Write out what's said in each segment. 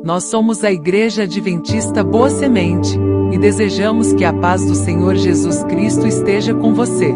Nós somos a Igreja Adventista Boa Semente e desejamos que a paz do Senhor Jesus Cristo esteja com você.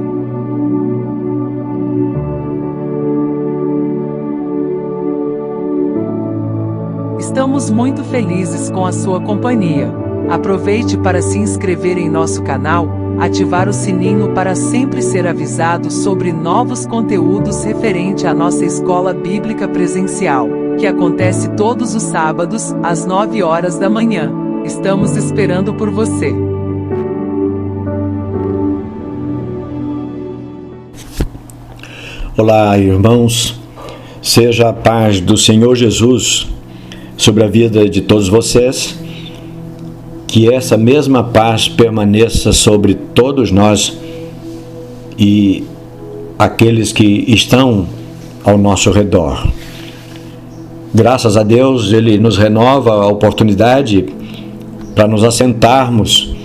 Estamos muito felizes com a sua companhia. Aproveite para se inscrever em nosso canal, ativar o sininho para sempre ser avisado sobre novos conteúdos referente à nossa escola bíblica presencial, que acontece todos os sábados, às 9 horas da manhã. Estamos esperando por você. Olá, irmãos. Seja a paz do Senhor Jesus sobre a vida de todos vocês. Que essa mesma paz permaneça sobre todos nós e aqueles que estão ao nosso redor. Graças a Deus, Ele nos renova a oportunidade para nos assentarmos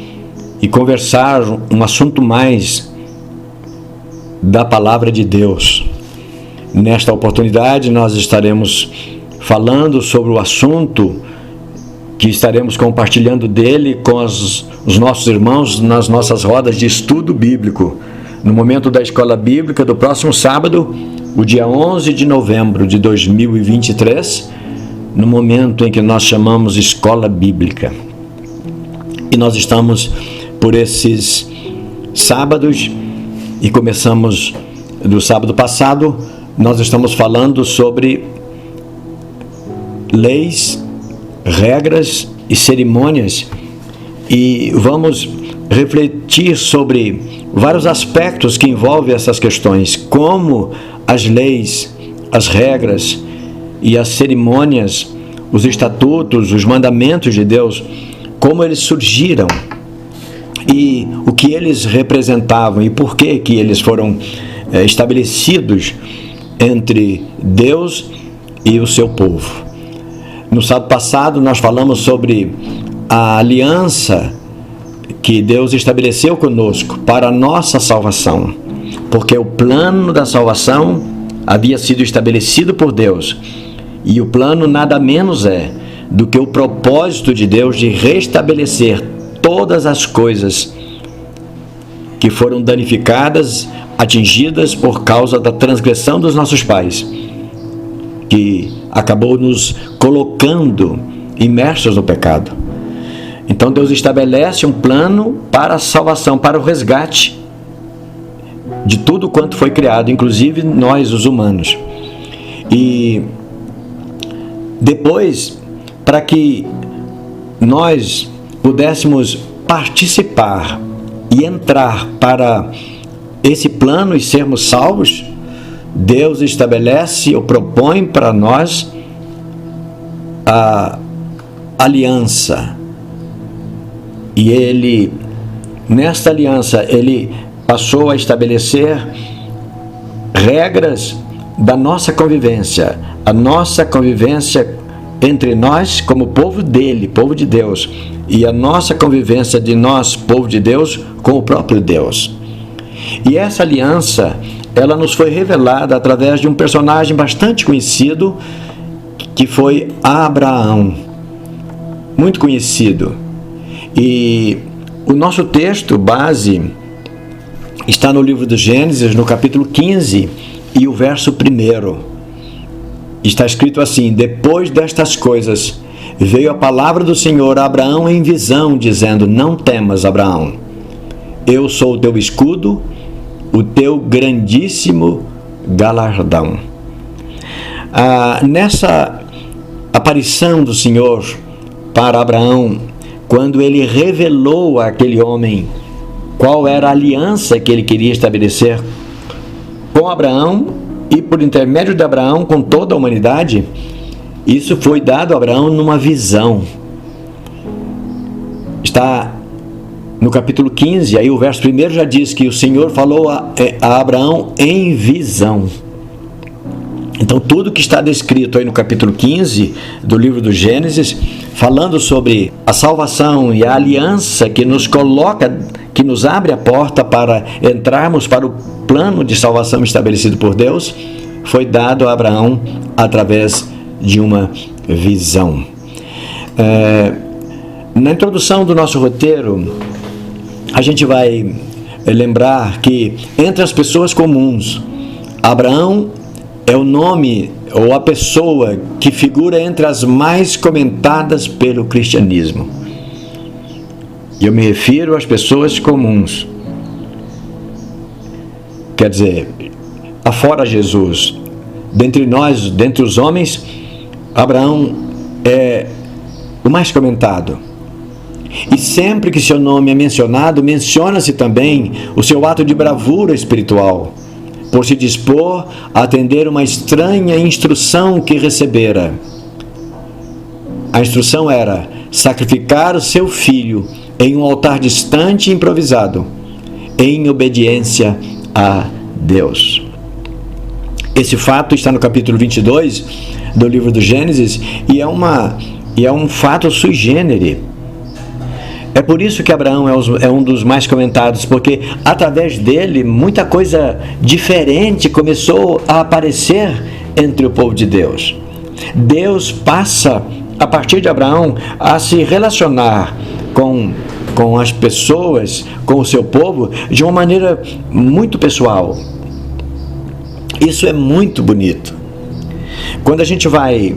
e conversar um assunto mais da Palavra de Deus. Nesta oportunidade, nós estaremos falando sobre o assunto que estaremos compartilhando dele com os nossos irmãos nas nossas rodas de estudo bíblico, no momento da Escola Bíblica do próximo sábado, o dia 11 de novembro de 2023, no momento em que nós chamamos Escola Bíblica. E nós estamos por esses sábados, e começamos do sábado passado, nós estamos falando sobre leis, regras e cerimônias, e vamos refletir sobre vários aspectos que envolvem essas questões, como as leis, as regras e as cerimônias, os estatutos, os mandamentos de Deus, como eles surgiram e o que eles representavam e por que eles foram estabelecidos entre Deus e o seu povo. No sábado passado nós falamos sobre a aliança que Deus estabeleceu conosco para a nossa salvação, porque o plano da salvação havia sido estabelecido por Deus, e o plano nada menos é do que o propósito de Deus de restabelecer todas as coisas que foram danificadas, atingidas por causa da transgressão dos nossos pais, que acabou nos colocando imersos no pecado. Então Deus estabelece um plano para a salvação, para o resgate de tudo quanto foi criado, inclusive nós, os humanos. E depois, para que nós pudéssemos participar e entrar para esse plano e sermos salvos, Deus estabelece ou propõe para nós a aliança. E Ele, nesta aliança, Ele passou a estabelecer regras da nossa convivência, a nossa convivência entre nós como povo dele, povo de Deus, e a nossa convivência de nós, povo de Deus, com o próprio Deus. E essa aliança, ela nos foi revelada através de um personagem bastante conhecido, que foi Abraão, muito conhecido. E o nosso texto base está no livro do Gênesis, no capítulo 15 e o verso 1. Está escrito assim: depois destas coisas, veio a palavra do Senhor a Abraão em visão, dizendo: não temas, Abraão, eu sou o teu escudo, o teu grandíssimo galardão. Nessa aparição do Senhor para Abraão, quando ele revelou àquele homem qual era a aliança que ele queria estabelecer com Abraão e por intermédio de Abraão com toda a humanidade, isso foi dado a Abraão numa visão. Está no capítulo 15, aí o verso 1 já diz que o Senhor falou a Abraão em visão. Então tudo que está descrito aí no capítulo 15 do livro do Gênesis, falando sobre a salvação e a aliança que nos coloca, que nos abre a porta para entrarmos para o plano de salvação estabelecido por Deus, foi dado a Abraão através de uma visão. Na introdução do nosso roteiro, a gente vai lembrar que entre as pessoas comuns, Abraão é o nome ou a pessoa que figura entre as mais comentadas pelo cristianismo. E eu me refiro às pessoas comuns. Quer dizer, afora Jesus, dentre nós, dentre os homens, Abraão é o mais comentado. E sempre que seu nome é mencionado, menciona-se também o seu ato de bravura espiritual, por se dispor a atender uma estranha instrução que recebera. A instrução era sacrificar o seu filho em um altar distante e improvisado, em obediência a Deus. Esse fato está no capítulo 22 do livro do Gênesis e é um fato sui generis. É por isso que Abraão é um dos mais comentados, porque através dele muita coisa diferente começou a aparecer entre o povo de Deus. Deus passa, a partir de Abraão, a se relacionar com as pessoas, com o seu povo, de uma maneira muito pessoal. Isso é muito bonito. Quando a gente vai,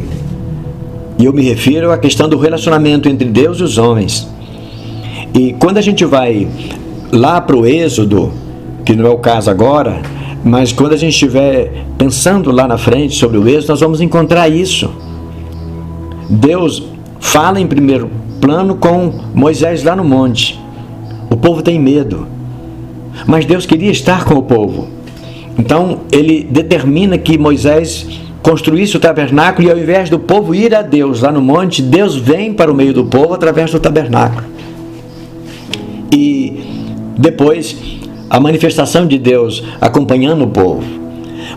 e eu me refiro à questão do relacionamento entre Deus e os homens, e quando a gente vai lá para o Êxodo, que não é o caso agora, mas quando a gente estiver pensando lá na frente sobre o Êxodo, nós vamos encontrar isso. Deus fala em primeiro plano com Moisés lá no monte. O povo tem medo, mas Deus queria estar com o povo. Então ele determina que Moisés construísse o tabernáculo, e ao invés do povo ir a Deus lá no monte, Deus vem para o meio do povo através do tabernáculo. E depois a manifestação de Deus acompanhando o povo.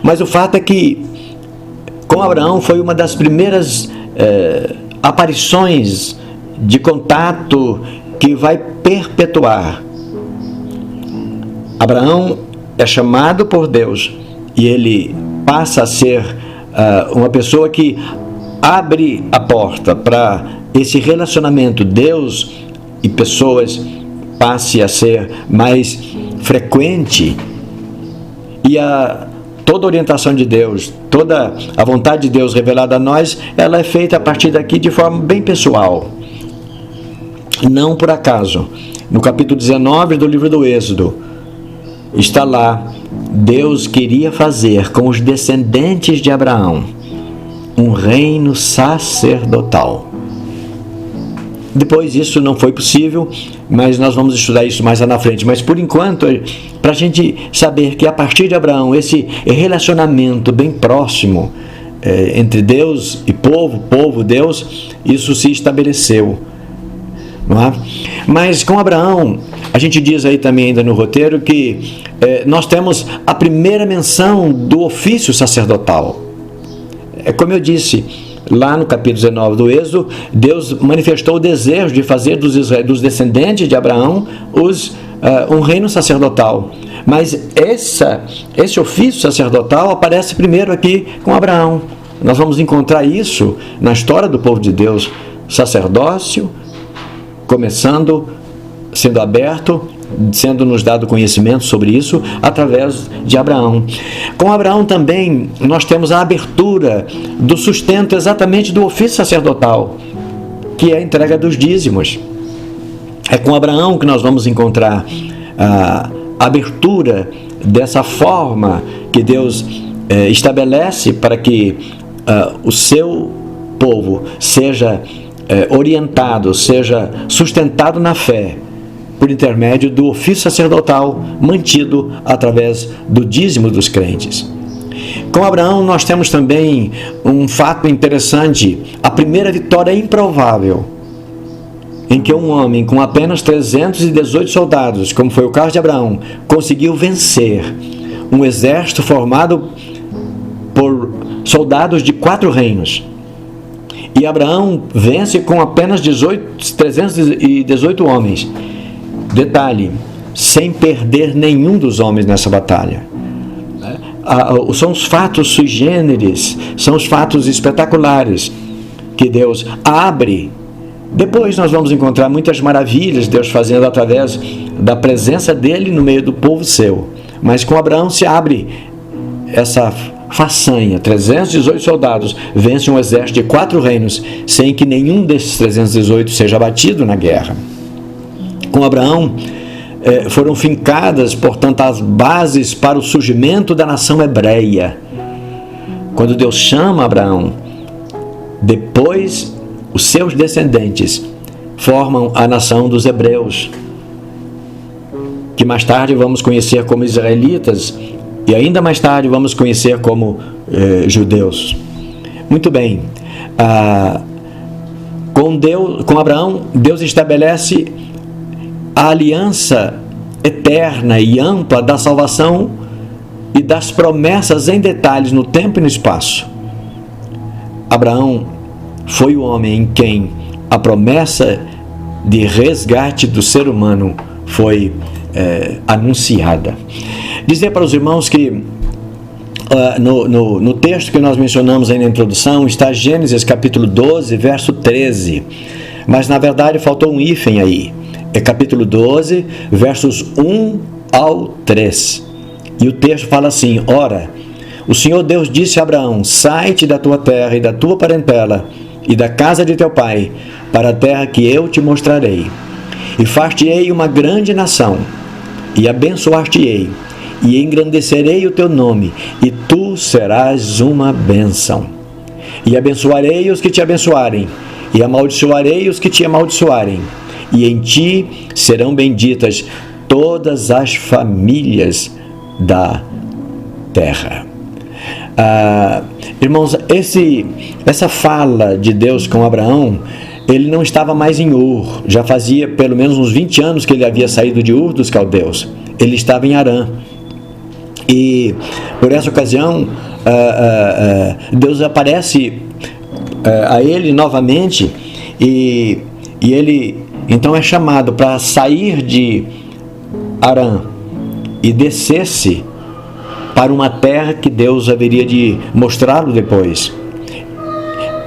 Mas o fato é que com Abraão foi uma das primeiras aparições de contato que vai perpetuar. Abraão é chamado por Deus e ele passa a ser uma pessoa que abre a porta para esse relacionamento Deus e pessoas passe a ser mais frequente, e toda a orientação de Deus, toda a vontade de Deus revelada a nós, ela é feita a partir daqui de forma bem pessoal. Não por acaso, no capítulo 19 do livro do Êxodo, está lá, Deus queria fazer com os descendentes de Abraão um reino sacerdotal. Depois isso não foi possível, mas nós vamos estudar isso mais lá na frente. Mas por enquanto, para a gente saber que a partir de Abraão, esse relacionamento bem próximo entre Deus e povo, Deus, isso se estabeleceu. Não é? Mas com Abraão, a gente diz aí também ainda no roteiro que nós temos a primeira menção do ofício sacerdotal. É como eu disse, lá no capítulo 19 do Êxodo, Deus manifestou o desejo de fazer dos descendentes de Abraão um reino sacerdotal. Mas esse ofício sacerdotal aparece primeiro aqui com Abraão. Nós vamos encontrar isso na história do povo de Deus, sacerdócio, começando, sendo aberto, sendo nos dado conhecimento sobre isso através de Abraão. Com Abraão também nós temos a abertura do sustento exatamente do ofício sacerdotal, que é a entrega dos dízimos. É com Abraão que nós vamos encontrar a abertura dessa forma que Deus estabelece para que o seu povo seja orientado, seja sustentado na fé, por intermédio do ofício sacerdotal mantido através do dízimo dos crentes. Com Abraão nós temos também um fato interessante, a primeira vitória improvável, em que um homem com apenas 318 soldados, como foi o caso de Abraão, conseguiu vencer um exército formado por soldados de 4 reinos. E Abraão vence com apenas 318 homens. Detalhe, sem perder nenhum dos homens nessa batalha. São os fatos sui generis, são os fatos espetaculares que Deus abre Depois nós vamos encontrar muitas maravilhas Deus fazendo através da presença dele no meio do povo seu. Mas com Abraão se abre essa façanha. 318 soldados vencem um exército de 4 reinos sem que nenhum desses 318 seja abatido na guerra. Com Abraão foram fincadas, portanto, as bases para o surgimento da nação hebreia. Quando Deus chama Abraão, depois os seus descendentes formam a nação dos hebreus, que mais tarde vamos conhecer como israelitas e ainda mais tarde vamos conhecer como judeus. Muito bem, com Abraão, Deus estabelece a aliança eterna e ampla da salvação e das promessas em detalhes no tempo e no espaço. Abraão foi o homem em quem a promessa de resgate do ser humano foi anunciada. Dizer para os irmãos que no texto que nós mencionamos aí na introdução está Gênesis capítulo 12, verso 13, mas na verdade faltou um hífen aí. É capítulo 12, versos 1 ao 3. E o texto fala assim: ora, o Senhor Deus disse a Abraão: sai-te da tua terra e da tua parentela e da casa de teu pai, para a terra que eu te mostrarei. E far-te-ei uma grande nação, e abençoar-te-ei, e engrandecerei o teu nome, e tu serás uma bênção. E abençoarei os que te abençoarem, e amaldiçoarei os que te amaldiçoarem, e em ti serão benditas todas as famílias da terra. Irmãos, essa fala de Deus com Abraão, ele não estava mais em Ur, já fazia pelo menos uns 20 anos que ele havia saído de Ur dos caldeus, ele estava em Harã, e por essa ocasião Deus aparece a ele novamente, e ele então é chamado para sair de Harã e descer-se para uma terra que Deus haveria de mostrá-lo depois.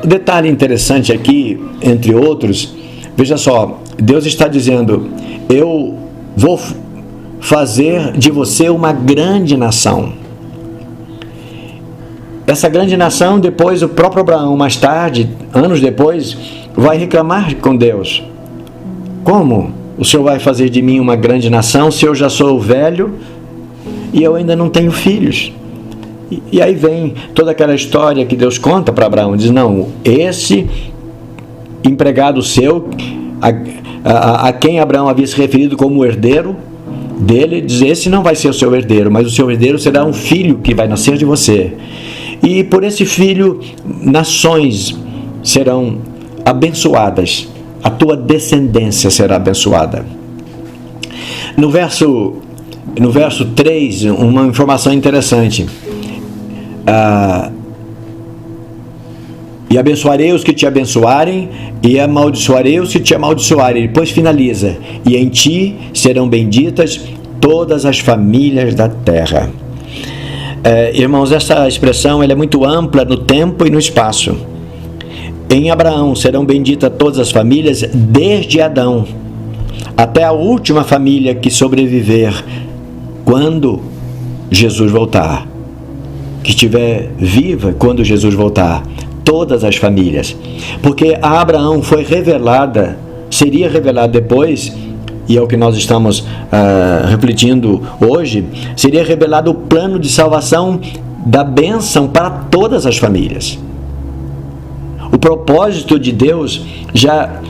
O detalhe interessante aqui, entre outros, veja só, Deus está dizendo: eu vou fazer de você uma grande nação. Essa grande nação, depois o próprio Abraão, mais tarde, anos depois, vai reclamar com Deus: como o Senhor vai fazer de mim uma grande nação se eu já sou velho e eu ainda não tenho filhos? E aí vem toda aquela história que Deus conta para Abraão, diz: não, esse empregado seu, a quem Abraão havia se referido como herdeiro dele, diz: esse não vai ser o seu herdeiro, mas o seu herdeiro será um filho que vai nascer de você. E por esse filho, nações serão abençoadas, a tua descendência será abençoada. No verso 3, uma informação interessante: e abençoarei os que te abençoarem, e amaldiçoarei os que te amaldiçoarem. Depois finaliza: e em ti serão benditas todas as famílias da terra. Irmãos, essa expressão ela é muito ampla no tempo e no espaço. Em Abraão serão benditas todas as famílias, desde Adão até a última família que sobreviver quando Jesus voltar, que estiver viva quando Jesus voltar, todas as famílias, porque a Abraão foi revelada, seria revelado depois, e é o que nós estamos refletindo hoje, seria revelado o plano de salvação da bênção para todas as famílias. O propósito de Deus já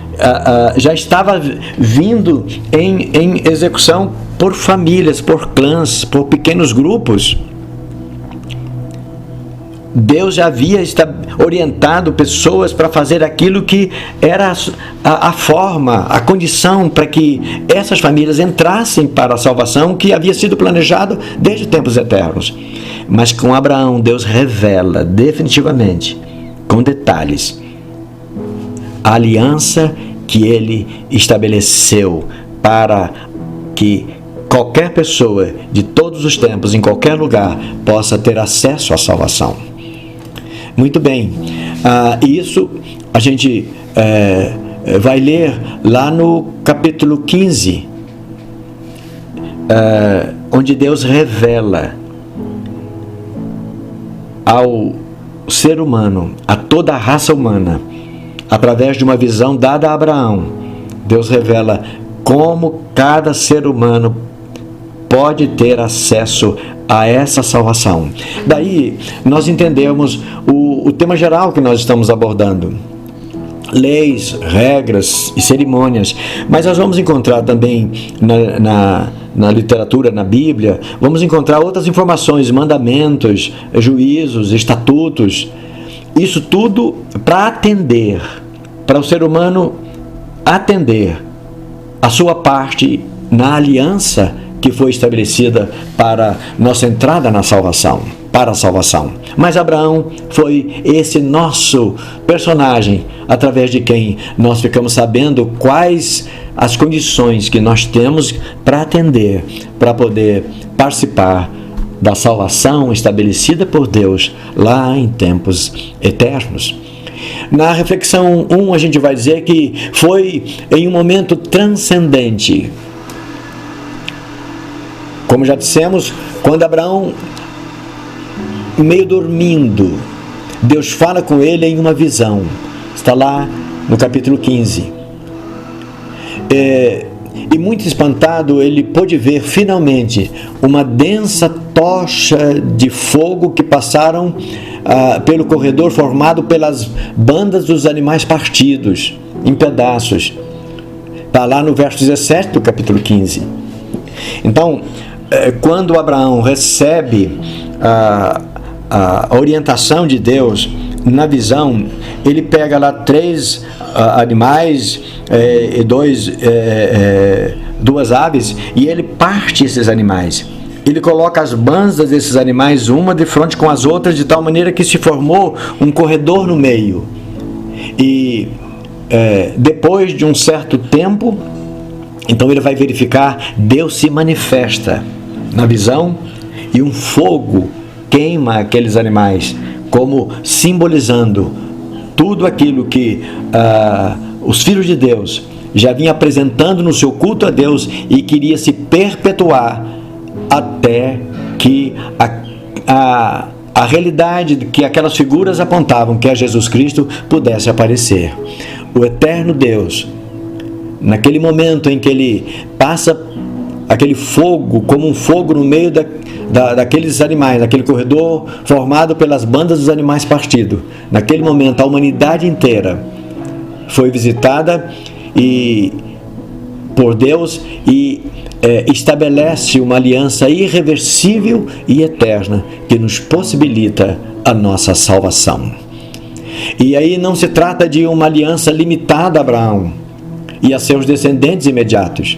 estava vindo em execução por famílias, por clãs, por pequenos grupos. Deus já havia orientado pessoas para fazer aquilo que era a forma, a condição para que essas famílias entrassem para a salvação que havia sido planejado desde tempos eternos. Mas com Abraão, Deus revela definitivamente, com detalhes, a aliança que ele estabeleceu para que qualquer pessoa de todos os tempos, em qualquer lugar, possa ter acesso à salvação. Muito bem, isso a gente vai ler lá no capítulo 15, onde Deus revela ao ser humano, a toda a raça humana, através de uma visão dada a Abraão. Deus revela como cada ser humano pode ter acesso a essa salvação. Daí nós entendemos o tema geral que nós estamos abordando: leis, regras e cerimônias. Mas nós vamos encontrar também na literatura, na Bíblia, vamos encontrar outras informações, mandamentos, juízos, estatutos. Isso tudo para o ser humano atender a sua parte na aliança que foi estabelecida para nossa entrada na salvação, para a salvação. Mas Abraão foi esse nosso personagem, através de quem nós ficamos sabendo quais as condições que nós temos para atender, para poder participar da salvação estabelecida por Deus lá em tempos eternos. Na reflexão 1, a gente vai dizer que foi em um momento transcendente. Como já dissemos, quando Abraão, meio dormindo, Deus fala com ele em uma visão. Está lá no capítulo 15. E muito espantado, ele pôde ver finalmente uma densa tocha de fogo que passaram pelo corredor formado pelas bandas dos animais partidos em pedaços. Está lá no verso 17 do capítulo 15. Então, quando Abraão recebe a orientação de Deus na visão, ele pega lá 3 animais e 2 aves, e ele parte esses animais. Ele coloca as bandas desses animais uma de frente com as outras, de tal maneira que se formou um corredor no meio. E depois de um certo tempo, então ele vai verificar, Deus se manifesta na visão e um fogo queima aqueles animais, como simbolizando tudo aquilo que os filhos de Deus já vinham apresentando no seu culto a Deus e queria se perpetuar até que a realidade que aquelas figuras apontavam, que é Jesus Cristo, pudesse aparecer. O eterno Deus, naquele momento em que ele passa aquele fogo, como um fogo no meio daqueles animais, naquele corredor formado pelas bandas dos animais partidos, naquele momento a humanidade inteira foi visitada por Deus e estabelece uma aliança irreversível e eterna que nos possibilita a nossa salvação. E aí não se trata de uma aliança limitada a Abraão e a seus descendentes imediatos.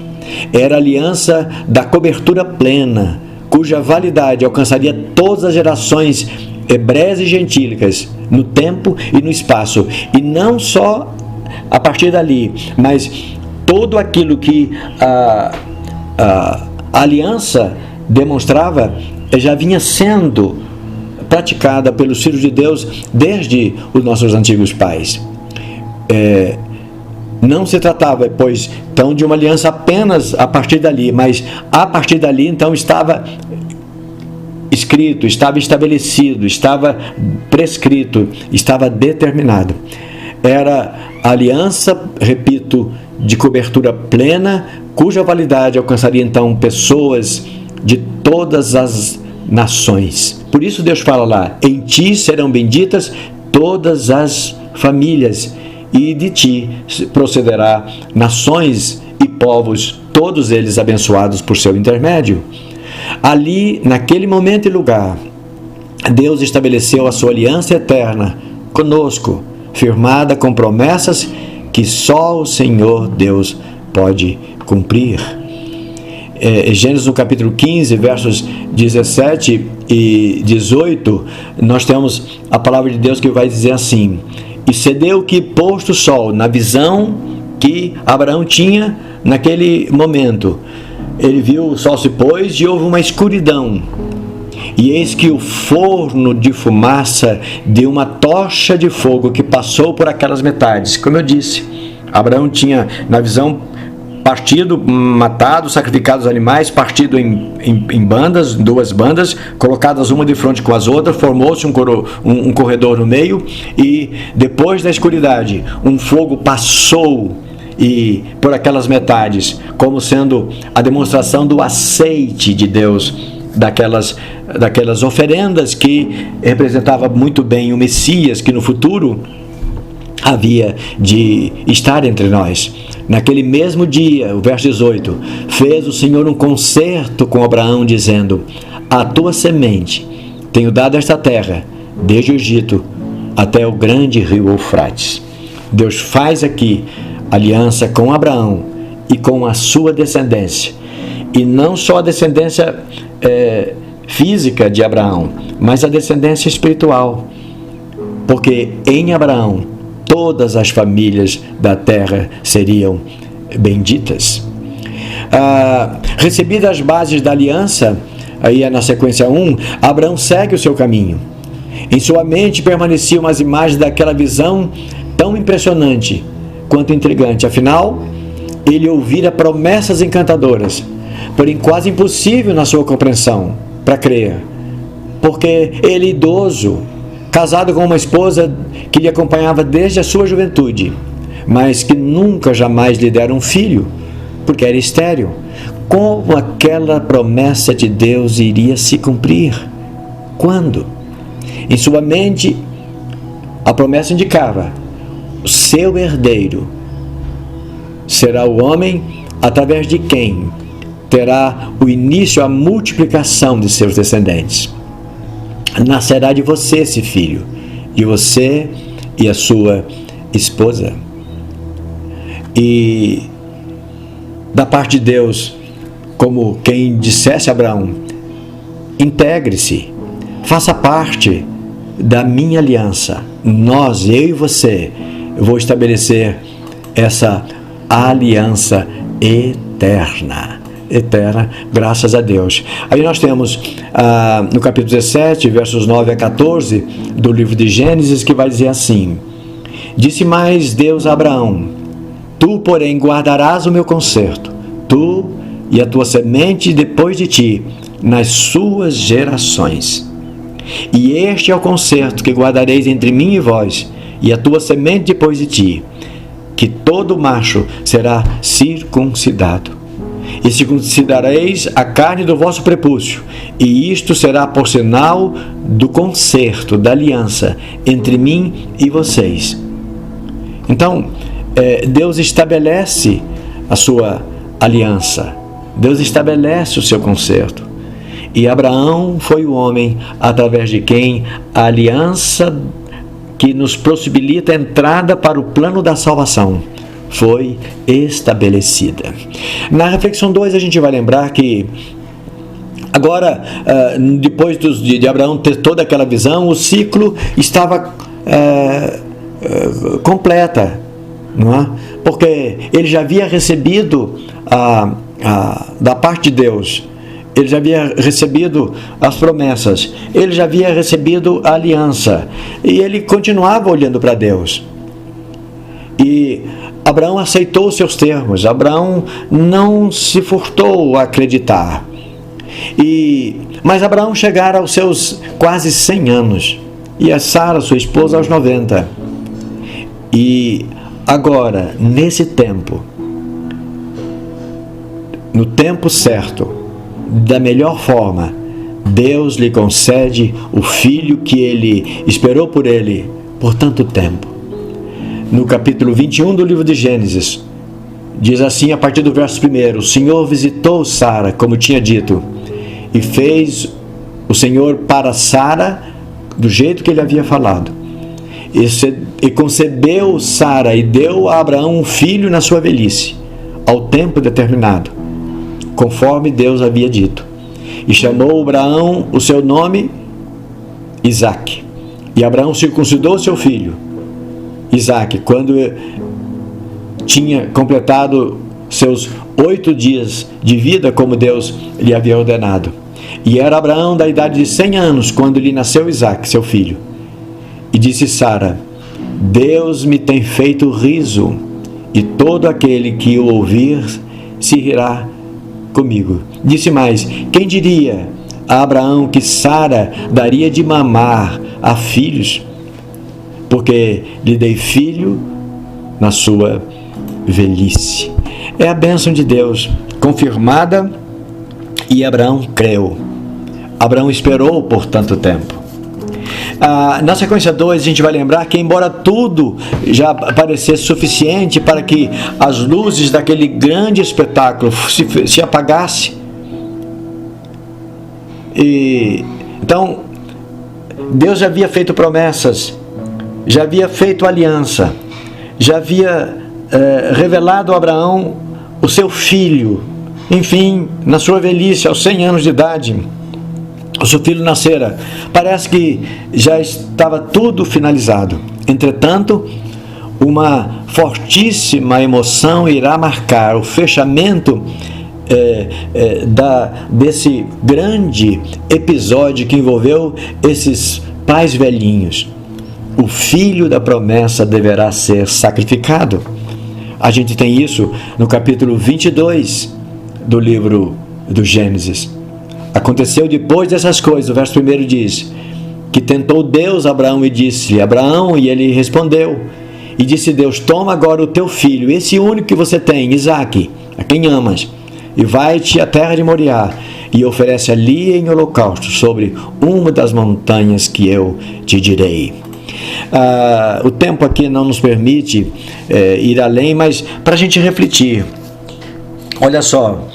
Era a aliança da cobertura plena, cuja validade alcançaria todas as gerações hebreias e gentílicas, no tempo e no espaço. E não só a partir dali, mas todo aquilo que a aliança demonstrava já vinha sendo praticada pelos filhos de Deus desde os nossos antigos pais. Não se tratava, pois, então, de uma aliança apenas a partir dali, mas a partir dali, então, estava escrito, estava estabelecido, estava prescrito, estava determinado. Era a aliança, repito, de cobertura plena, cuja validade alcançaria, então, pessoas de todas as nações. Por isso Deus fala lá, em ti serão benditas todas as famílias, e de ti procederá nações e povos, todos eles abençoados por seu intermédio. Ali, naquele momento e lugar, Deus estabeleceu a sua aliança eterna conosco, firmada com promessas que só o Senhor Deus pode cumprir. Gênesis no capítulo 15, versos 17 e 18, nós temos a palavra de Deus que vai dizer assim: e sucedeu que, posto o sol, na visão que Abraão tinha naquele momento, ele viu o sol se pôs e houve uma escuridão. E eis que o forno de fumaça de uma tocha de fogo que passou por aquelas metades. Como eu disse, Abraão tinha, na visão, partido, matado, sacrificado os animais, partido em bandas, duas bandas, colocadas uma de frente com as outras, formou-se um corredor no meio, e depois da escuridade, um fogo passou por aquelas metades, como sendo a demonstração do aceite de Deus, daquelas oferendas que representava muito bem o Messias, que no futuro havia de estar entre nós. Naquele mesmo dia, o verso 18, fez o Senhor um concerto com Abraão, dizendo: a tua semente tenho dado esta terra, desde o Egito até o grande rio Eufrates. Deus faz aqui aliança com Abraão e com a sua descendência, e não só a descendência física de Abraão, mas a descendência espiritual, porque em Abraão todas as famílias da terra seriam benditas. Recebidas as bases da aliança, aí na sequência 1, Abraão segue o seu caminho. Em sua mente permaneciam as imagens daquela visão tão impressionante quanto intrigante. Afinal, ele ouvira promessas encantadoras, porém quase impossível na sua compreensão, para crer, porque ele, idoso, casado com uma esposa que lhe acompanhava desde a sua juventude, mas que nunca jamais lhe dera um filho, porque era estéril, como aquela promessa de Deus iria se cumprir? Quando? Em sua mente, a promessa indicava: o seu herdeiro será o homem através de quem terá o início a multiplicação de seus descendentes. Nascerá de você esse filho, de você e a sua esposa. E da parte de Deus, como quem dissesse a Abraão: integre-se, faça parte da minha aliança. Nós, eu e você, eu vou estabelecer essa aliança eterna, graças a Deus. Aí nós temos no capítulo 17, versos 9 a 14 do livro de Gênesis, que vai dizer assim: disse mais Deus a Abraão: tu, porém, guardarás o meu concerto, tu e a tua semente depois de ti, nas suas gerações. E este é o concerto que guardareis entre mim e vós, e a tua semente depois de ti, que todo macho será circuncidado. E circuncidareis a carne do vosso prepúcio, e isto será por sinal do concerto, da aliança entre mim e vocês. Então, Deus estabelece a sua aliança, Deus estabelece o seu concerto. E Abraão foi o homem através de quem a aliança que nos possibilita a entrada para o plano da salvação foi estabelecida. Na reflexão 2 a gente vai lembrar que agora, depois de Abraão ter toda aquela visão, o ciclo estava completa, não é? Porque ele já havia recebido da parte de Deus, ele já havia recebido as promessas, ele já havia recebido a aliança, e ele continuava olhando para Deus. E Abraão aceitou os seus termos, Abraão não se furtou a acreditar. Mas Abraão chegara aos seus quase 100 anos, e a Sara, sua esposa, aos 90. E agora, nesse tempo, no tempo certo, da melhor forma, Deus lhe concede o filho que ele esperou por ele por tanto tempo. No capítulo 21 do livro de Gênesis, diz assim a partir do verso 1: o Senhor visitou Sara, como tinha dito, e fez o Senhor para Sara do jeito que ele havia falado. E concebeu Sara e deu a Abraão um filho na sua velhice, ao tempo determinado, conforme Deus havia dito. E chamou Abraão o seu nome Isaque. E Abraão circuncidou seu filho Isaque quando tinha completado seus 8 dias de vida, como Deus lhe havia ordenado. E era Abraão da idade de 100 anos quando lhe nasceu Isaque, seu filho. E disse Sara: Deus me tem feito riso, e todo aquele que o ouvir se rirá comigo. Disse mais: quem diria a Abraão que Sara daria de mamar a filhos, porque lhe dei filho na sua velhice. É a bênção de Deus confirmada, e Abraão creu. Abraão esperou por tanto tempo. Na sequência 2, a gente vai lembrar que, embora tudo já parecesse suficiente para que as luzes daquele grande espetáculo se apagassem, então Deus já havia feito promessas, já havia feito aliança, já havia revelado a Abraão o seu filho. Enfim, na sua velhice, aos 100 anos de idade, o seu filho nascera. Parece que já estava tudo finalizado. Entretanto, uma fortíssima emoção irá marcar o fechamento desse grande episódio que envolveu esses pais velhinhos. O filho da promessa deverá ser sacrificado. A gente tem isso no capítulo 22 do livro do Gênesis. Aconteceu depois dessas coisas, o verso 1 diz que tentou Deus Abraão e disse: Abraão, e ele respondeu. E disse Deus: toma agora o teu filho, esse único que você tem, Isaque, a quem amas, e vai-te à terra de Moriá, e oferece ali em holocausto sobre uma das montanhas que eu te direi. O tempo aqui não nos permite ir além, mas para a gente refletir, olha só,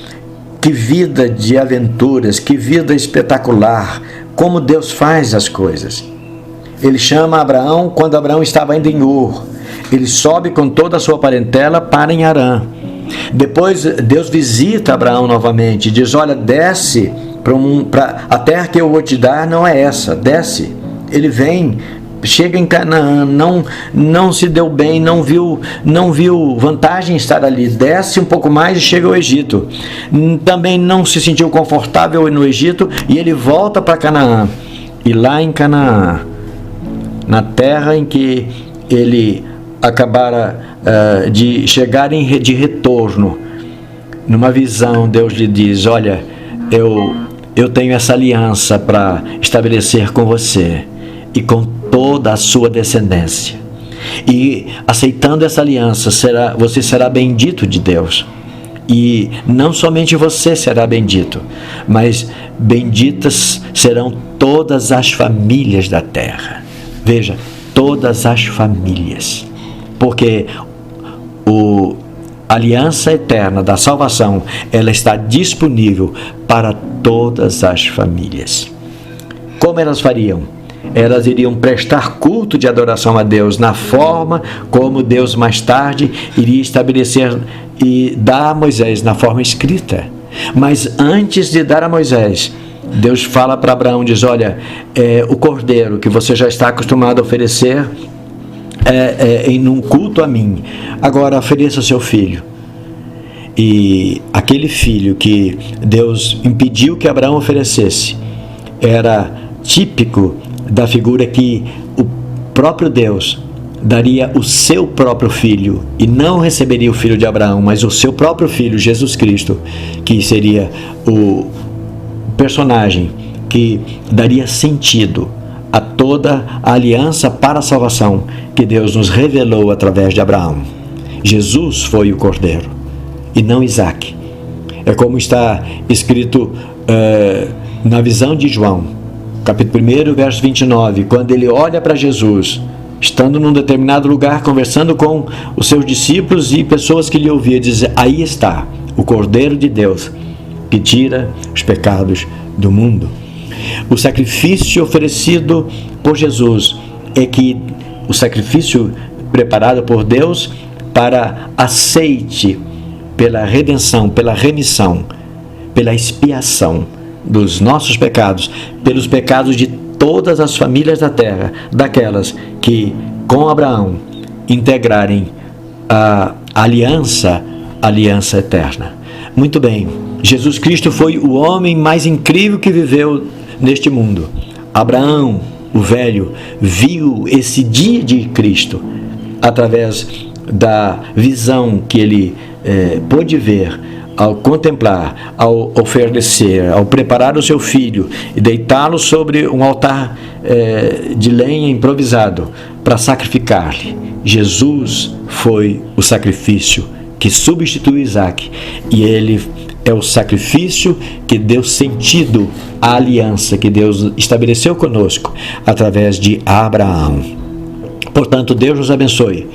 que vida de aventuras, que vida espetacular, como Deus faz as coisas. Ele chama Abraão quando Abraão estava ainda em Ur. Ele sobe com toda a sua parentela para em Harã. Depois Deus visita Abraão novamente e diz: olha, desce para a terra que eu vou te dar, não é essa, desce. Ele vem, chega em Canaã, não se deu bem, não viu vantagem em estar ali, desce um pouco mais e chega ao Egito. Também não se sentiu confortável no Egito e ele volta para Canaã. E lá em Canaã, na terra em que ele acabara de chegar de retorno, numa visão, Deus lhe diz: olha, eu tenho essa aliança para estabelecer com você e com toda a sua descendência. E aceitando essa aliança, você será bendito de Deus. E não somente você será bendito, mas benditas serão todas as famílias da terra. Veja, todas as famílias. Porque a aliança eterna da salvação, ela está disponível para todas as famílias. Como elas fariam? Elas iriam prestar culto de adoração a Deus na forma como Deus mais tarde iria estabelecer e dar a Moisés na forma escrita. Mas antes de dar a Moisés, Deus fala para Abraão, diz: olha, o cordeiro que você já está acostumado a oferecer em um culto a mim, agora ofereça o seu filho. E aquele filho que Deus impediu que Abraão oferecesse era típico da figura que o próprio Deus daria o seu próprio filho, e não receberia o filho de Abraão, mas o seu próprio filho, Jesus Cristo, que seria o personagem que daria sentido a toda a aliança para a salvação que Deus nos revelou através de Abraão. Jesus foi o cordeiro e não Isaque. É como está escrito na visão de João, capítulo 1, verso 29, quando ele olha para Jesus, estando num determinado lugar, conversando com os seus discípulos e pessoas que lhe ouviam, diz: aí está o Cordeiro de Deus, que tira os pecados do mundo. O sacrifício oferecido por Jesus o sacrifício preparado por Deus para aceite pela redenção, pela remissão, pela expiação dos nossos pecados, pelos pecados de todas as famílias da terra, daquelas que com Abraão integrarem a aliança eterna. Muito bem, Jesus Cristo foi o homem mais incrível que viveu neste mundo. Abraão, o velho, viu esse dia de Cristo através da visão que ele pôde ver ao contemplar, ao oferecer, ao preparar o seu filho e deitá-lo sobre um altar de lenha improvisado para sacrificar-lhe. Jesus foi o sacrifício que substituiu Isaac, e ele é o sacrifício que deu sentido à aliança que Deus estabeleceu conosco através de Abraão. Portanto, Deus nos abençoe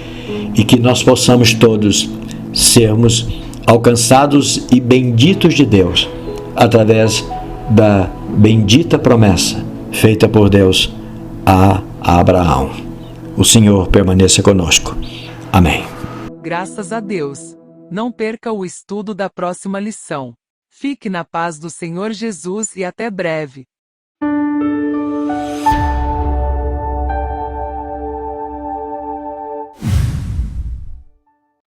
e que nós possamos todos sermos alcançados e benditos de Deus através da bendita promessa feita por Deus a Abraão. O Senhor permaneça conosco. Amém. Graças a Deus. Não perca o estudo da próxima lição. Fique na paz do Senhor Jesus e até breve.